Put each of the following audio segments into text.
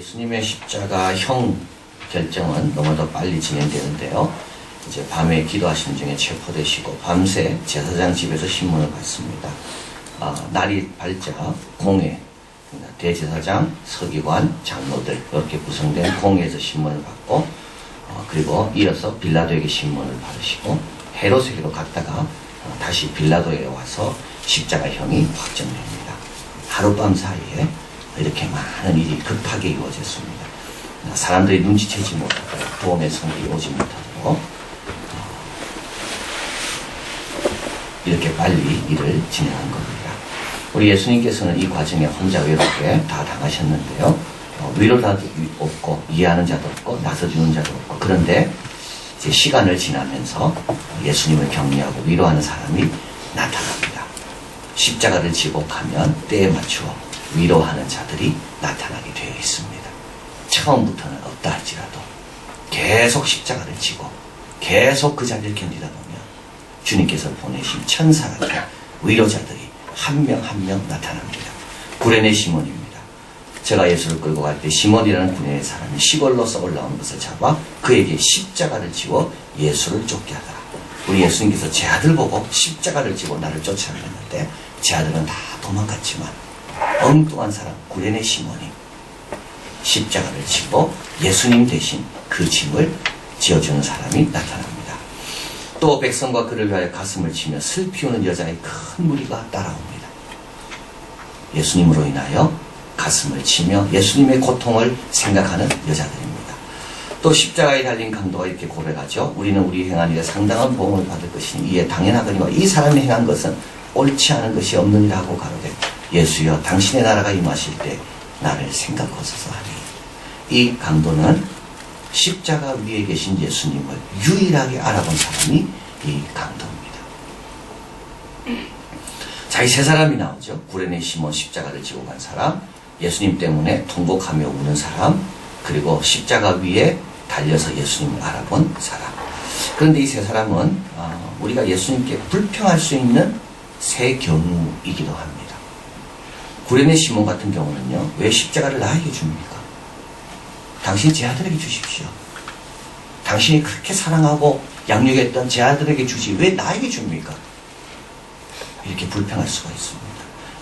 예수님의 십자가형 결정은 너무도 빨리 진행되는데요. 이제 밤에 기도하시는 중에 체포되시고 밤새 제사장 집에서 신문을 받습니다. 날이 밝자 공회, 대제사장, 서기관, 장로들 이렇게 구성된 공회에서 신문을 받고 그리고 이어서 빌라도에게 신문을 받으시고 헤롯에게로 갔다가 다시 빌라도에 와서 십자가형이 확정됩니다. 하룻밤 사이에 이렇게 많은 일이 급하게 이루어졌습니다. 사람들이 눈치채지 못하고 구원의 성들이 오지 못하도록 이렇게 빨리 일을 진행한 겁니다. 우리 예수님께서는 이 과정에 혼자 외롭게 다 당하셨는데요. 위로자도 없고 이해하는 자도 없고 나서주는 자도 없고, 그런데 이제 시간을 지나면서 예수님을 격려하고 위로하는 사람이 나타납니다. 십자가를 지고 가면 때에 맞추어 위로하는 자들이 나타나게 되어 있습니다. 처음부터는 없다 할지라도 계속 십자가를 지고 계속 그 자리를 견디다 보면 주님께서 보내신 천사같은 위로자들이 한 명 한 명 나타납니다. 구레네 시몬입니다. 제가 예수를 끌고 갈 때 시몬이라는 구레네 사람이 시골로서 올라온 것을 잡아 그에게 십자가를 지워 예수를 쫓게 하더라. 우리 예수님께서 제 아들 보고 십자가를 지고 나를 쫓아냈는데 제 아들은 다 도망갔지만 엉뚱한 사람 구레네 시몬이 십자가를 지고 예수님 대신 그 짐을 지어주는 사람이 나타납니다. 또 백성과 그를 위하여 가슴을 치며 슬피 우는 여자의 큰 무리가 따라옵니다. 예수님으로 인하여 가슴을 치며 예수님의 고통을 생각하는 여자들입니다. 또 십자가에 달린 강도가 이렇게 고백하죠. 우리는 우리 행한 일에 상당한 보응을 받을 것이니 이에 당연하거니와 이 사람이 행한 것은 옳지 않은 것이 없느니라 하고 가로되 예수여 당신의 나라가 임하실 때 나를 생각하소서 하니, 이 강도는 십자가 위에 계신 예수님을 유일하게 알아본 사람이 이 강도입니다. 자, 이 세 사람이 나오죠. 구레네 시몬, 십자가를 지고 간 사람, 예수님 때문에 통곡하며 우는 사람, 그리고 십자가 위에 달려서 예수님을 알아본 사람. 그런데 이 세 사람은 우리가 예수님께 불평할 수 있는 세 경우이기도 합니다. 구레네 시몬 같은 경우는요, 왜 십자가를 나에게 줍니까? 당신 제 아들에게 주십시오. 당신이 그렇게 사랑하고 양육했던 제 아들에게 주지 왜 나에게 줍니까? 이렇게 불평할 수가 있습니다.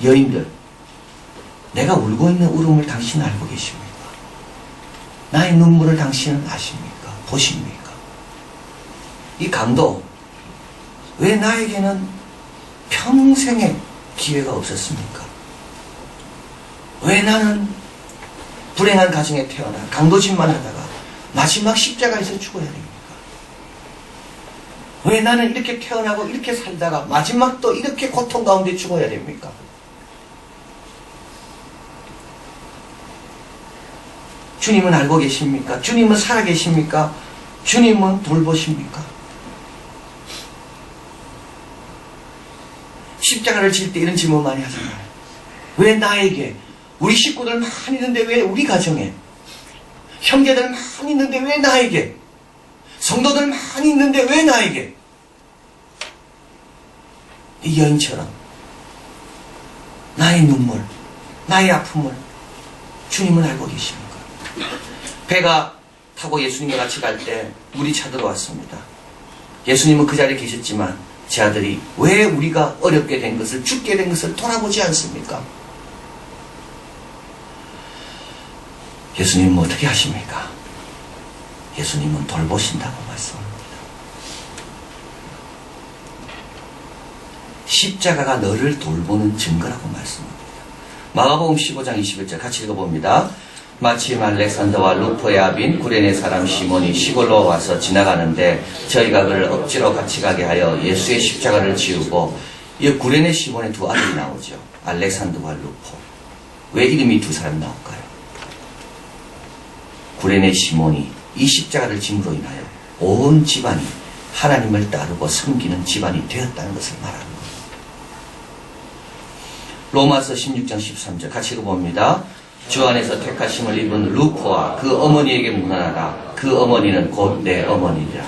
여인들, 내가 울고 있는 울음을 당신은 알고 계십니까? 나의 눈물을 당신은 아십니까? 보십니까? 이 강도, 왜 나에게는 평생의 기회가 없었습니까? 왜 나는 불행한 가정에 태어나 강도짓만 하다가 마지막 십자가에서 죽어야 됩니까? 왜 나는 이렇게 태어나고 이렇게 살다가 마지막 또 이렇게 고통 가운데 죽어야 됩니까? 주님은 알고 계십니까? 주님은 살아계십니까? 주님은 돌보십니까? 십자가를 질 때 이런 질문 많이 하잖아요. 왜 나에게? 우리 식구들 많이 있는데 왜 우리 가정에? 형제들 많이 있는데 왜 나에게? 성도들 많이 있는데 왜 나에게? 이 여인처럼 나의 눈물, 나의 아픔을 주님은 알고 계십니까? 배가 타고 예수님과 같이 갈 때 물이 차들어왔습니다. 예수님은 그 자리에 계셨지만 제 아들이 왜 우리가 어렵게 된 것을, 죽게 된 것을 돌아보지 않습니까? 예수님은 어떻게 하십니까? 예수님은 돌보신다고 말씀합니다. 십자가가 너를 돌보는 증거라고 말씀합니다. 마가복음 15장 21절 같이 읽어봅니다. 마침 알렉산더와 루포의 아빈 구레네 사람 시몬이 시골로 와서 지나가는데 저희가 그를 억지로 같이 가게 하여 예수의 십자가를 지우고, 이 구레네 시몬의 두 아들이 나오죠. 알렉산더와 루포. 왜 이름이 두 사람이 나올까요? 구레네 시몬이 이 십자가를 짐으로 인하여 온 집안이 하나님을 따르고 섬기는 집안이 되었다는 것을 말하는 겁니다. 로마서 16장 13절 같이 읽어봅니다. 주 안에서 택하심을 입은 루포와 그 어머니에게 문안하라. 그 어머니는 곧 내 어머니니라.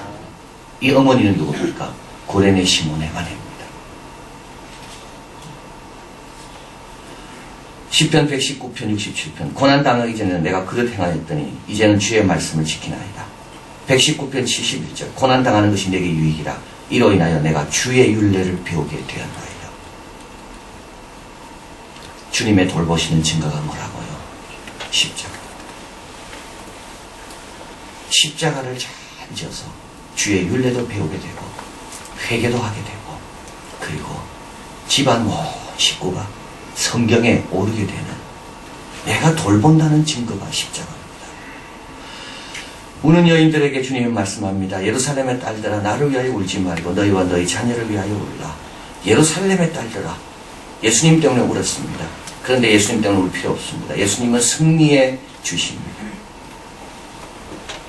이 어머니는 누굽니까? 구레네 시몬의 아내입니다. 시편 119편 67편 고난당하기 전에는 내가 그릇 행하였더니 이제는 주의 말씀을 지키나이다. 119편 71절 고난당하는 것이 내게 유익이라 이로 인하여 내가 주의 율례를 배우게 되었나이다. 주님의 돌보시는 증거가 뭐라고요? 십자가. 십자가를 잘 지어서 주의 율례도 배우게 되고 회개도 하게 되고 그리고 집안 온 식구가 성경에 오르게 되는 내가 돌본다는 증거가 십자가입니다. 우는 여인들에게 주님은 말씀합니다. 예루살렘의 딸들아 나를 위하여 울지 말고 너희와 너희 자녀를 위하여 울라. 예루살렘의 딸들아 예수님 때문에 울었습니다. 그런데 예수님 때문에 울 필요 없습니다. 예수님은 승리의 주십니다.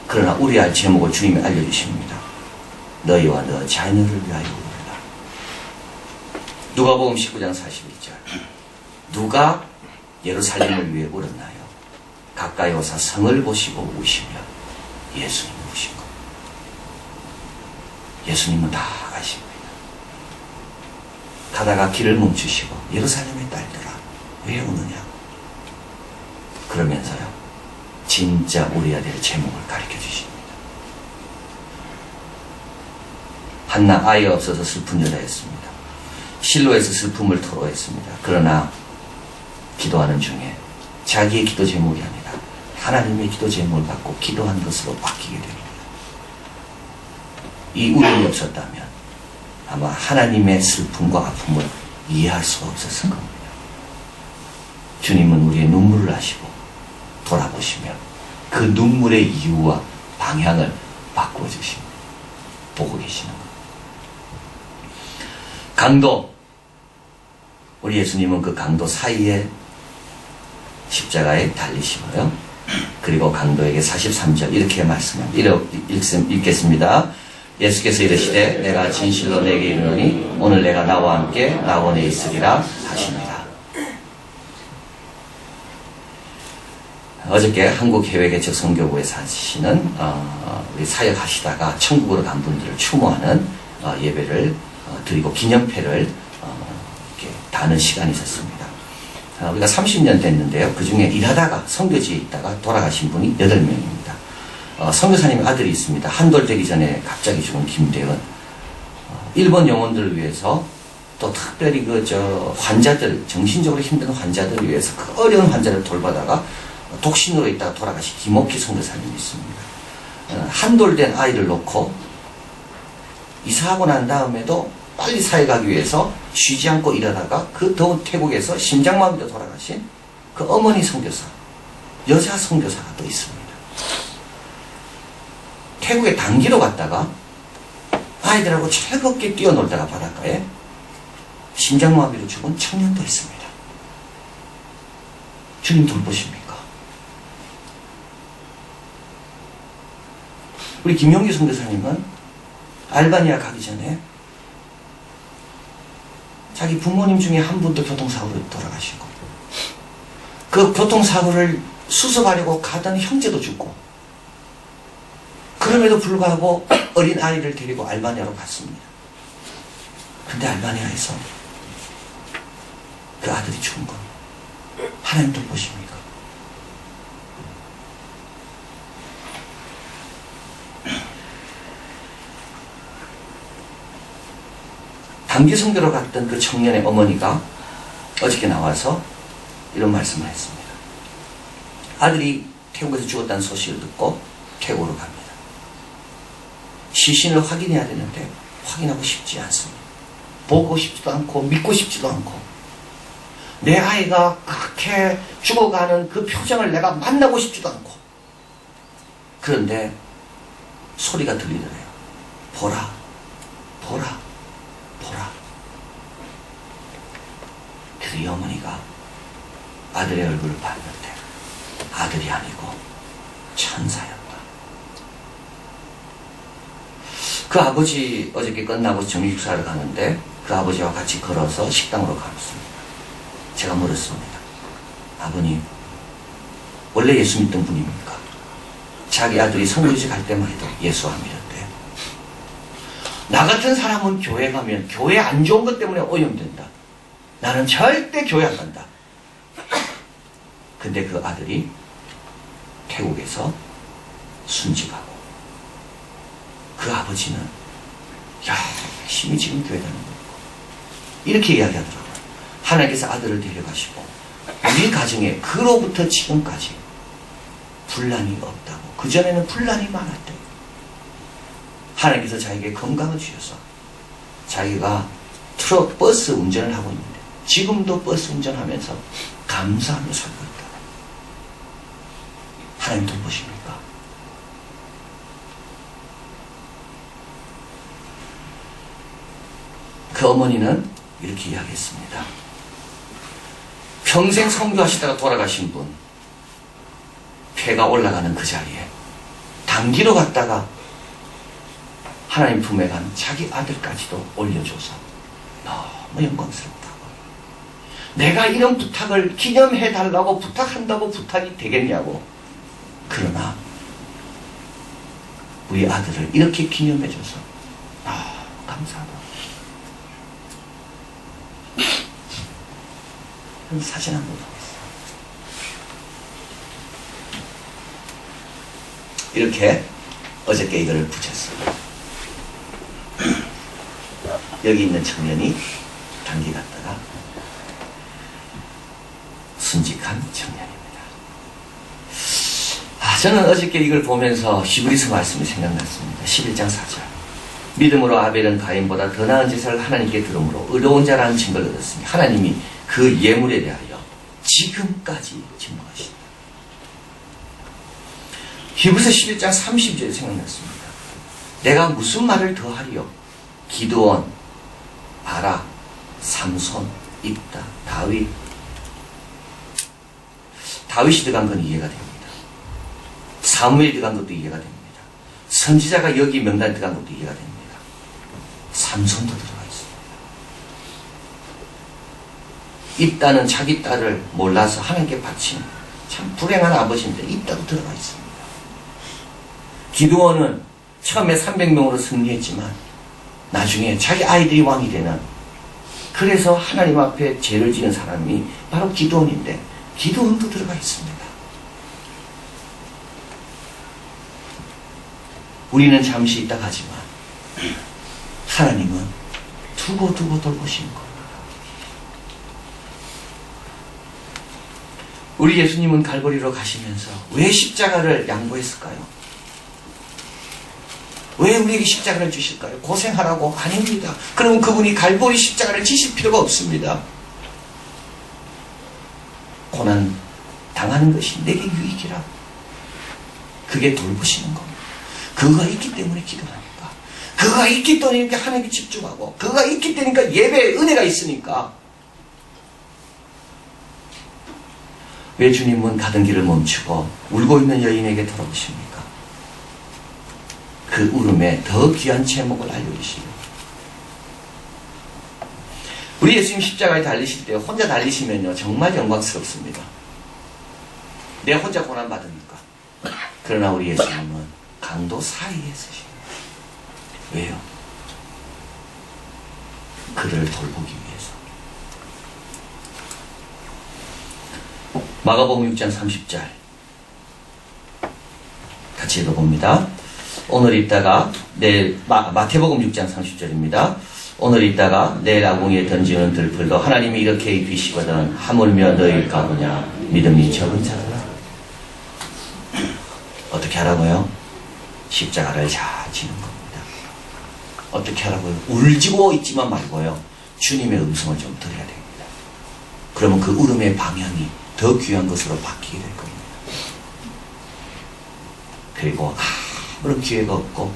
그러나 우리할 제목을 주님이 알려주십니다. 너희와 너 자녀를 위하여 울라. 누가복음 19장 41절 누가 예루살렘을 위해 울었나요? 가까이 오사 성을 보시고 우시며 예수님 우신 것. 예수님은 다 가십니다. 가다가 길을 멈추시고 예루살렘의 딸들아 왜 우느냐? 그러면서요 진짜 우리야 될 제목을 가르쳐 주십니다. 한나 아이 없어서 슬픈 여자였습니다. 실로에서 슬픔을 토로했습니다. 그러나 기도하는 중에 자기의 기도 제목이 아니라 하나님의 기도 제목을 받고 기도한 것으로 바뀌게 됩니다. 이 울음이 없었다면 아마 하나님의 슬픔과 아픔을 이해할 수가 없었을 겁니다. 주님은 우리의 눈물을 아시고 돌아보시며 그 눈물의 이유와 방향을 바꾸어 주십니다. 보고 계시는 것. 강도. 우리 예수님은 그 강도 사이에 십자가에 달리시고요. 그리고 강도에게 43절 이렇게 말씀합니다. 읽겠습니다. 예수께서 이르시되 내가 진실로 내게 이르노니 오늘 내가 나와 함께 낙원에 있으리라 하십니다. 어저께 한국해외개척선교부에 사시는 우리 사역하시다가 천국으로 간 분들을 추모하는 예배를 드리고 기념회를 이렇게 다는 시간이 있었습니다. 우리가 30년 됐는데요. 그 중에 일하다가 선교지에 있다가 돌아가신 분이 8명입니다. 선교사님의 아들이 있습니다. 한돌 되기 전에 갑자기 죽은 김대은. 일본 영혼들을 위해서 또 특별히 환자들, 정신적으로 힘든 환자들을 위해서 그 어려운 환자를 돌보다가 독신으로 있다가 돌아가신 김옥희 선교사님이 있습니다. 한돌 된 아이를 놓고 이사하고 난 다음에도 빨리 사회 가기 위해서 쉬지 않고 일하다가 그 더운 태국에서 심장마비로 돌아가신 그 어머니 선교사, 여자 선교사가 또 있습니다. 태국에 단기로 갔다가 아이들하고 즐겁게 뛰어놀다가 바닷가에 심장마비로 죽은 청년도 있습니다. 주님 돌보십니까? 우리 김용기 선교사님은 알바니아 가기 전에 자기 부모님 중에 한 분도 교통사고로 돌아가시고 그 교통사고를 수습하려고 가던 형제도 죽고 그럼에도 불구하고 어린 아이를 데리고 알바니아로 갔습니다. 근데 알바니아에서 그 아들이 죽은 겁니다. 하나님 돌보십니까? 단기 선교로 갔던 그 청년의 어머니가 어저께 나와서 이런 말씀을 했습니다. 아들이 태국에서 죽었다는 소식을 듣고 태국으로 갑니다. 시신을 확인해야 되는데 확인하고 싶지 않습니다. 보고 싶지도 않고 믿고 싶지도 않고 내 아이가 그렇게 죽어가는 그 표정을 내가 만나고 싶지도 않고 그런데 소리가 들리더래요. 보라, 보라, 보라. 그래서 이 어머니가 아들의 얼굴을 봤는데 아들이 아니고 천사였다. 그 아버지 어저께 끝나고 정식사를 가는데 그 아버지와 같이 걸어서 식당으로 갔습니다. 제가 물었습니다. 아버님, 원래 예수 믿던 분입니까? 자기 아들이 선교지 갈 때만 해도 예수 안 믿었대요. 나 같은 사람은 교회 가면 교회 안 좋은 것 때문에 오염된다. 나는 절대 교회 안 간다. 근데 그 아들이 태국에서 순직하고 그 아버지는 열심히 지금 교회 다니고 있고 이렇게 이야기하더라고요. 하나님께서 아들을 데려가시고 우리 가정에 그로부터 지금까지 분란이 없다고. 그전에는 분란이 많았대요. 하나님께서 자기에게 건강을 주셔서 자기가 트럭, 버스 운전을 하고 있는데 지금도 버스 운전하면서 감사하며 살고 있다. 하나님 돌보십니까? 그 어머니는 이렇게 이야기했습니다. 평생 선교하시다가 돌아가신 분, 폐가 올라가는 그 자리에 단기로 갔다가 하나님 품에 간 자기 아들까지도 올려줘서 너무 영광스럽다고. 내가 이런 부탁을 기념해달라고 부탁한다고 부탁이 되겠냐고. 그러나 우리 아들을 이렇게 기념해줘서 너무 감사하다. 사진 한번 보겠습니다. 이렇게 어저께 이거를 붙였어요. 여기 있는 청년이 단기 갔다가 순직한 청년입니다. 저는 어저께 이걸 보면서 히브리서 말씀이 생각났습니다. 11장 4절. 믿음으로 아벨은 가인보다 더 나은 제사를 하나님께 드림으로 의로운 자라는 증거를 얻었으니 하나님이 그 예물에 대하여 지금까지 증거하신다. 히브리서 11장 30절이 생각났습니다. 내가 무슨 말을 더하리요? 기드온, 바락, 삼손, 입다, 다윗이 들어간 건 이해가 됩니다. 사무엘이 들어간 것도 이해가 됩니다. 선지자가 여기 명단에 들어간 것도 이해가 됩니다. 삼손도 들어가 있습니다. 입다는 자기 딸을 몰라서 하나님께 바친 참 불행한 아버지인데 입다도 들어가 있습니다. 기드온은 처음에 300명으로 승리했지만 나중에 자기 아이들이 왕이 되는, 그래서 하나님 앞에 죄를 지은 사람이 바로 기드온인데 기드온도 들어가 있습니다. 우리는 잠시 있다 가지만 하나님은 두고 돌보시는 겁니다. 우리 예수님은 갈보리로 가시면서 왜 십자가를 양보했을까요? 왜 우리에게 십자가를 주실까요? 고생하라고? 아닙니다. 그러면 그분이 갈보리 십자가를 지실 필요가 없습니다. 고난 당하는 것이 내게 유익이라. 그게 돌보시는 겁니다. 그거가 있기 때문에 기도하니까. 그거가 있기 때문에 하나님께 집중하고, 그거가 있기 때문에 예배에 은혜가 있으니까. 왜 주님은 가던 길을 멈추고 울고 있는 여인에게 돌아오십니까? 그 울음에 더 귀한 제목을 알려주시고. 우리 예수님 십자가에 달리실 때 혼자 달리시면요 정말 영광스럽습니다. 내 혼자 고난받으니까. 그러나 우리 예수님은 강도 사이에 서십니다. 왜요? 그들을 돌보기 위해서. 마가복음 6장 30절 같이 읽어봅니다. 오늘 있다가 내일, 마태복음 6장 30절입니다. 오늘 있다가 내일 아궁이에 던지는 들풀도 하나님이 이렇게 입히시거든 하물며 너희일까 보냐 믿음이 적은 자들아. 어떻게 하라고요? 십자가를 잘 지는 겁니다. 어떻게 하라고요? 울지고 있지만 말고요, 주님의 음성을 좀 들어야 됩니다. 그러면 그 울음의 방향이 더 귀한 것으로 바뀌게 될 겁니다. 그리고 아무런 기회가 없고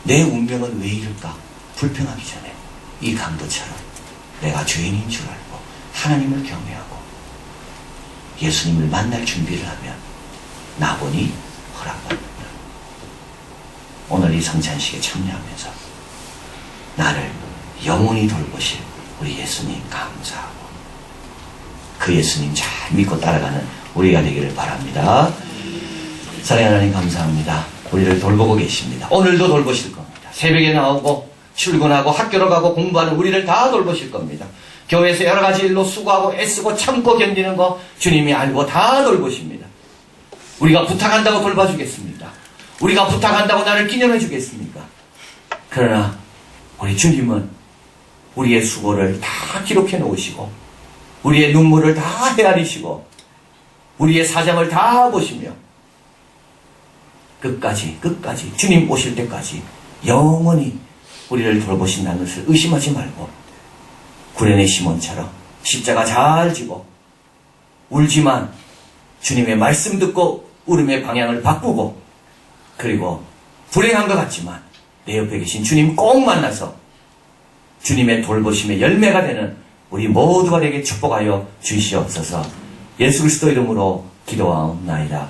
내 운명은 왜 이럴까 불평하기 전에 이 강도처럼 내가 죄인인 줄 알고 하나님을 경외하고 예수님을 만날 준비를 하면 나보니 허락받는다. 오늘 이 성찬식에 참여하면서 나를 영원히 돌보실 우리 예수님 감사하고 그 예수님 잘 믿고 따라가는 우리가 되기를 바랍니다. 사랑하는 하나님 감사합니다. 우리를 돌보고 계십니다. 오늘도 돌보실 겁니다. 새벽에 나오고 출근하고 학교로 가고 공부하는 우리를 다 돌보실 겁니다. 교회에서 여러 가지 일로 수고하고 애쓰고 참고 견디는 거 주님이 알고 다 돌보십니다. 우리가 부탁한다고 돌봐주겠습니까? 우리가 부탁한다고 나를 기념해 주겠습니까? 그러나 우리 주님은 우리의 수고를 다 기록해 놓으시고 우리의 눈물을 다 헤아리시고 우리의 사정을 다 보시며 끝까지 주님 오실 때까지 영원히 우리를 돌보신다는 것을 의심하지 말고 구레네 시몬처럼 십자가 잘 지고 울지만 주님의 말씀 듣고 울음의 방향을 바꾸고 그리고 불행한 것 같지만 내 옆에 계신 주님 꼭 만나서 주님의 돌보심의 열매가 되는 우리 모두가 되게 축복하여 주시옵소서. 예수 그리스도 이름으로 기도하옵나이다.